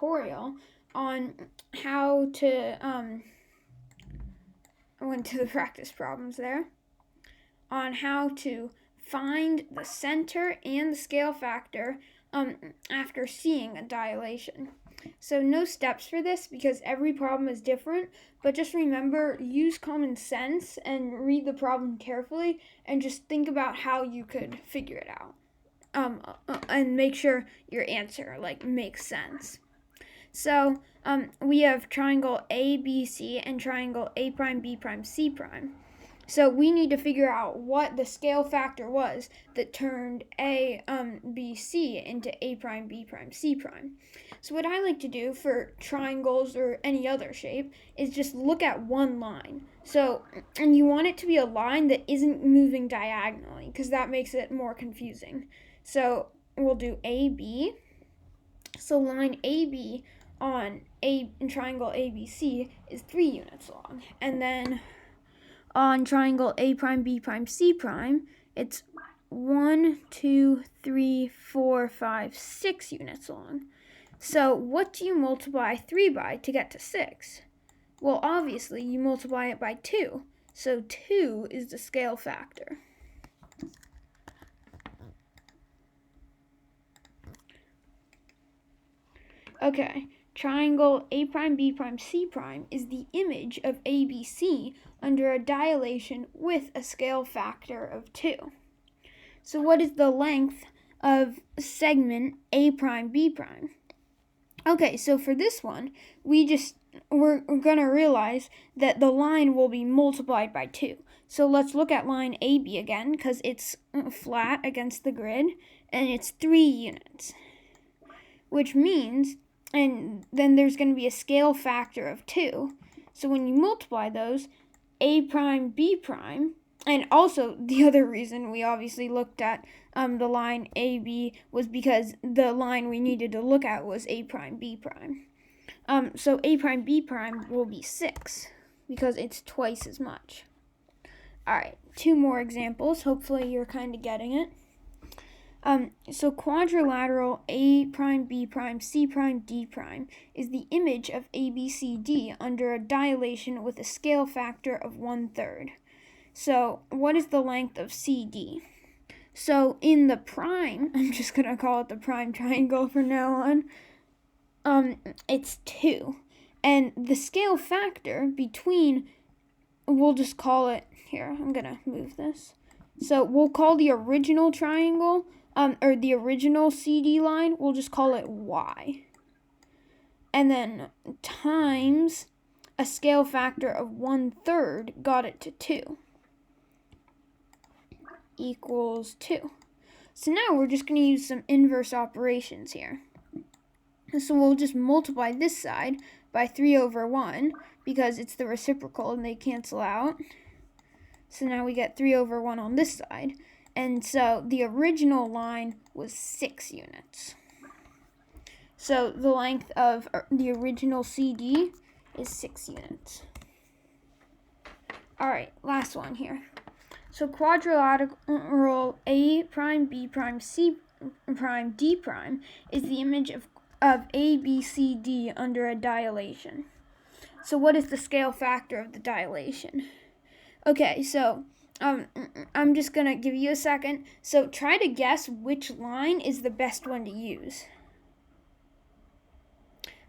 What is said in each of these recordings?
tutorial on how to, I went to the practice problems there, on how to find the center and the scale factor after seeing a dilation. So no steps for this because every problem is different, but just remember, use common sense and read the problem carefully and just think about how you could figure it out. And make sure your answer makes sense. So we have triangle ABC and triangle A prime B prime C prime. So we need to figure out what the scale factor was that turned ABC into A prime B prime C prime. So what I like to do for triangles or any other shape is just look at one line. So, and you want it to be a line that isn't moving diagonally because that makes it more confusing. So we'll do AB. So line AB on triangle ABC is 3 units long. And then on triangle A prime B prime C prime, it's 1, 2, 3, 4, 5, 6 units long. So what do you multiply 3 by to get to 6? Well, obviously you multiply it by 2. So 2 is the scale factor. Okay, triangle A prime B prime C prime is the image of ABC under a dilation with a scale factor of 2. So what is the length of segment A prime B prime? Okay, so for this one, we're going to realize that the line will be multiplied by 2. So let's look at line AB again because it's flat against the grid and it's 3 units, which means, and then there's going to be a scale factor of 2. So when you multiply those, A prime, B prime, and also the other reason we obviously looked at the line AB was because the line we needed to look at was A prime, B prime. So A prime, B prime will be 6 because it's twice as much. Alright, 2 more examples. Hopefully you're kind of getting it. So quadrilateral A prime, B prime, C prime, D prime is the image of ABCD under a dilation with a scale factor of 1/3. So what is the length of CD? So in the prime, I'm just going to call it the prime triangle from now on, it's 2. And the scale factor between, we'll just call it, here, I'm going to move this. So we'll call the original triangle, or the original CD line, we'll just call it Y. And then times a scale factor of 1/3 got it to 2. Equals 2. So now we're just going to use some inverse operations here. So we'll just multiply this side by 3/1 because it's the reciprocal and they cancel out. So now we get 3/1 on this side. And so the original line was 6 units. So the length of the original CD is 6 units. Alright, last one here. So quadrilateral A prime, B prime, C prime, D prime is the image of ABCD under a dilation. So what is the scale factor of the dilation? Okay, so I'm just going to give you a second. So try to guess which line is the best one to use.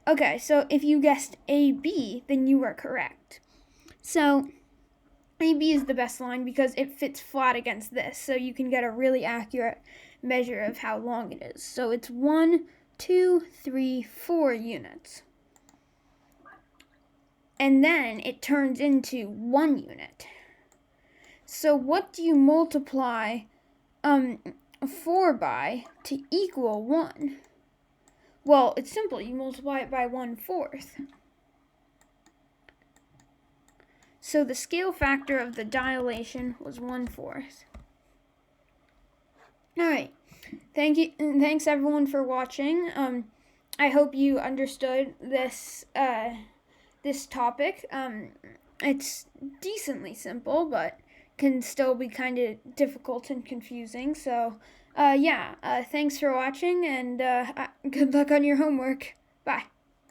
Okay, so if you guessed AB, then you were correct. So AB is the best line because it fits flat against this, so you can get a really accurate measure of how long it is. So it's 1, 2, 3, 4 units. And then it turns into 1 unit. So what do you multiply 4 by to equal 1? Well, it's simple. You multiply it by 1/4. So the scale factor of the dilation was 1/4. Alright, thanks everyone for watching. I hope you understood this topic. It's decently simple, but can still be kind of difficult and confusing. So, thanks for watching, and good luck on your homework. Bye.